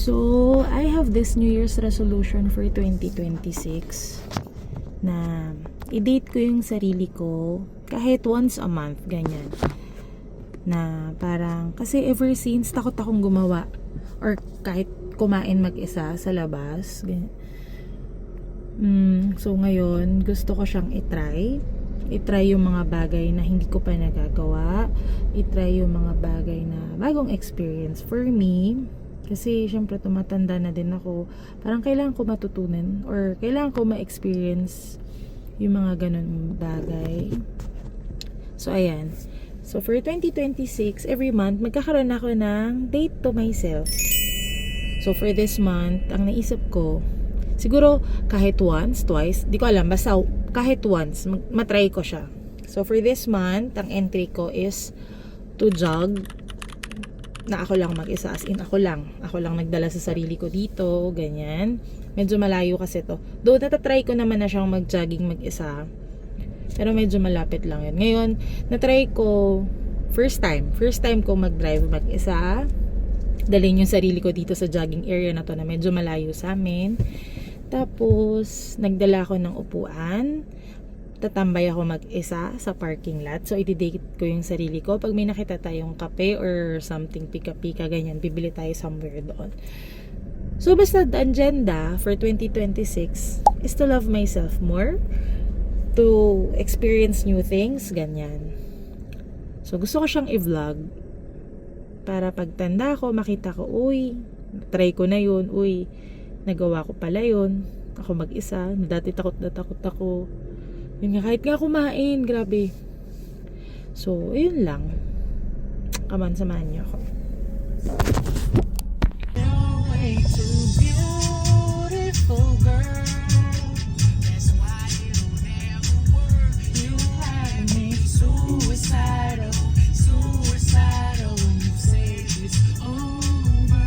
So, I have this New Year's resolution for 2026 na i-date ko yung sarili ko kahit once a month, ganyan. Na parang, kasi ever since takot akong gumawa or kahit kumain mag-isa sa labas. Ganyan. So, ngayon, gusto ko siyang i-try. I-try yung mga bagay na hindi ko pa nagagawa. I-try yung mga bagay na bagong experience for me. Kasi, syempre, tumatanda na din ako. Parang kailangan ko matutunan or kailangan ko ma-experience yung mga ganun bagay. So, ayan. So, for 2026, every month, magkakaroon ako ng date to myself. So, for this month, ang naisip ko, siguro kahit once, twice, di ko alam, basta kahit once, matry ko siya. So, for this month, ang entry ko is to jog na ako lang mag-isa, as in ako lang nagdala sa sarili ko dito, ganyan. Medyo malayo kasi to. Though natatry ko naman na siyang mag-jogging mag-isa, pero medyo malapit lang yun. Ngayon, natry ko first time ko mag-drive mag-isa. Dalhin yung sarili ko dito sa jogging area na to na medyo malayo sa amin. Tapos, nagdala ako ng upuan. Tatambay ako mag-isa sa parking lot. So, i-date ko yung sarili ko. Pag may nakita tayong kape or something, pika-pika, ganyan, bibili tayo somewhere doon. So, basta the agenda for 2026 is to love myself more, to experience new things, ganyan. So, gusto ko siyang i-vlog para pagtanda ko, makita ko, uy, try ko na yun, uy, nagawa ko pala yun. Ako mag-isa, dati takot na takot ako. Yun nga, kahit nga kumain, grabe. So, yun lang. Come on, samahan niyo ako. Way too beautiful, girl. That's why you never work. You have me suicidal, suicidal when you say it's over.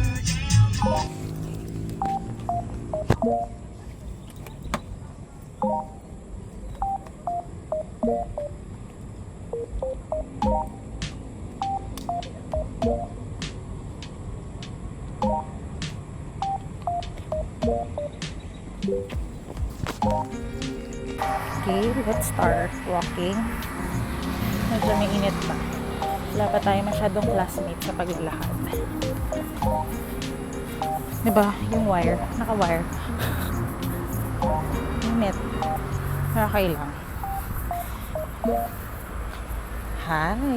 Okay, let's start walking. Medyo may init pa. Wala pa tayo masyadong classmate sa paglalakad. Diba? Yung wire. Naka-wire. Init. Pero okay lang. Hi!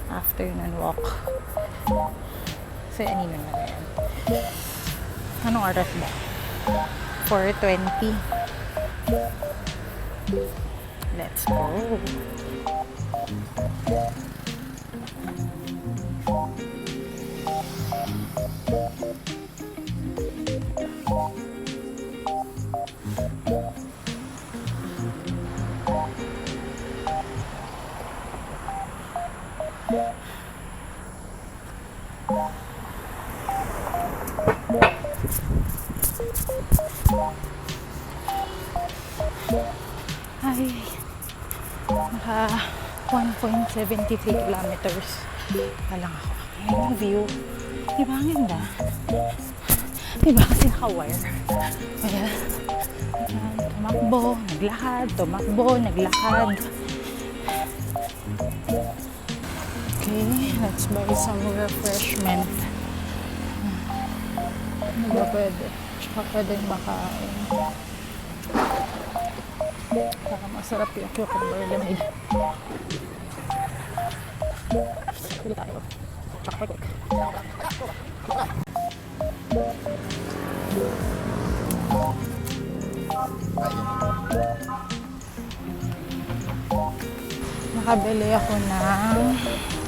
Afternoon walk. So, anino na yan. Anong oras ba? 4:20. Let's go. Ay, naka 1.73 kilometers pa lang ako. Ayan yung view. Diba ang ganda? Diba kasi naka-wire? Ayan. Tumakbo, naglakad, tumakbo, naglakad. Okay, let's buy some refreshment. Ano ba pwede? Tsaka pwede makain. Para masarap yung cucumber lamig. Pili tayo. Tsaka quick. Nakabili ako ng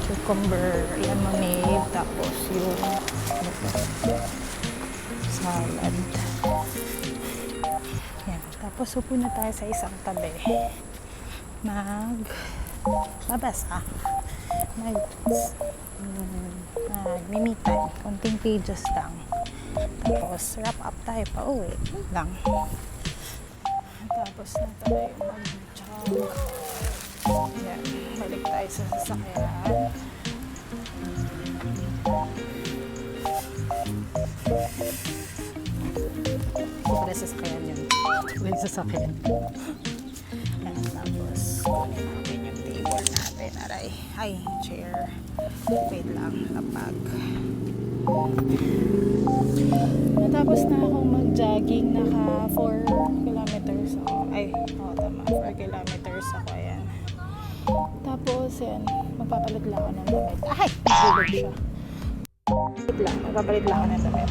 cucumber lemonade, tapos yung salad. Yan. Tapos upo na tayo sa isang tabi. Magbabasa. Mag-me time. Konting pages lang. Tapos wrap up tayo pa uwi lang. Tapos na tayo mag-jog. Yan. Balik tayo sa sasakyan. Wala sasakyan yun. Wala sasakyan. Ayan, tapos kunin natin yung table natin. Aray. Ay, chair. Wait lang. Lapag. Natapos na akong mag-jogging. Naka 4 kilometers ako. Ay, tama. 4 kilometers ako. Ayan. Tapos, ayan. Magpapalit lang ako ng damit. Ay! Nagulog siya. Wait lang. Magpapalit lang ako ng damit.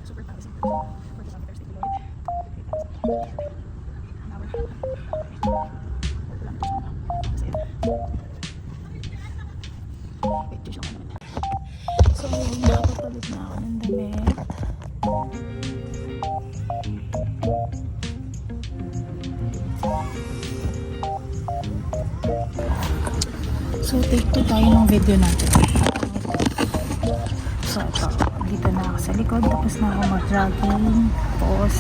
Super pawis ang 4 kilometers dito, Lord. An hour. Wait, siya ko naman. So, nakapalit na ako ng damit. So, take 2 tayo ng video natin. So, ito. Dito na ako sa likod. Tapos na ako mag-jogging. Tapos,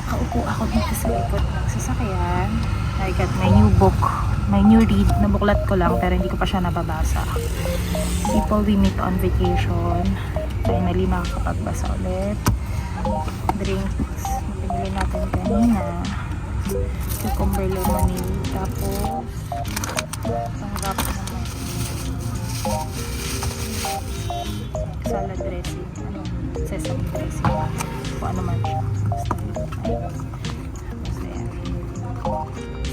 kaupo ako dito sa likod ng sasakyan. I got my new book. My new read. Nabuklat ko lang pero hindi ko pa siya nababasa. People we meet on vacation. Finally, makakapagbasa ulit. Drinks. Pinili natin kanina. Cucumber lemonade. Tapos, ang wrap naman. Salad dressing. Sesame dressing. Kung ano man siya. Basta yan.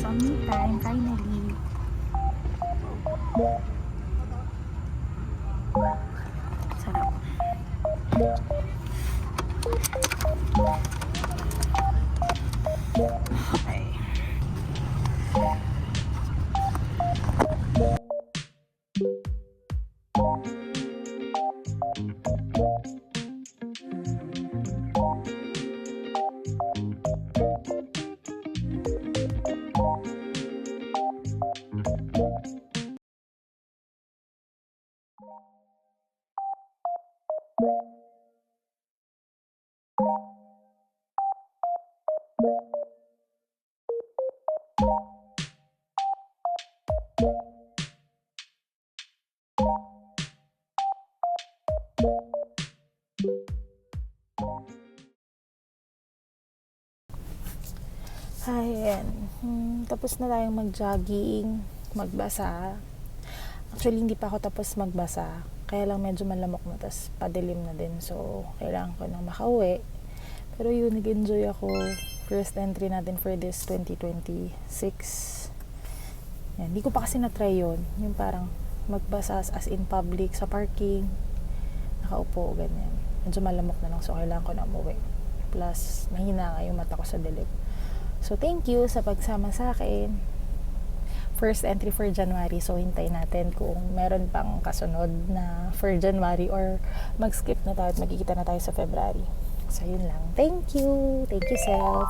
So, me time, finally. Sarap. Okay. Ayan. Tapos na tayong mag-jogging, magbasa. Actually, hindi pa ako tapos magbasa. Kaya lang medyo malamok na, tapos padilim na din. So, kailangan ko nang makauwi. Pero yun, nag-enjoy ako. First entry natin for this 2026. Yan. Hindi ko pa kasi na-try yun. Yung parang magbasa as in public, sa parking. Nakaupo, ganyan. Medyo malamok na lang. So, kailangan ko na umuwi. Plus, mahina nga yung mata ko sa dilim. So, thank you sa pagsama sa akin. First entry for January. So, hintay natin kung meron pang kasunod na for January or mag-skip na tayo at magkikita na tayo sa February. So, yun lang. Thank you. Thank you, self.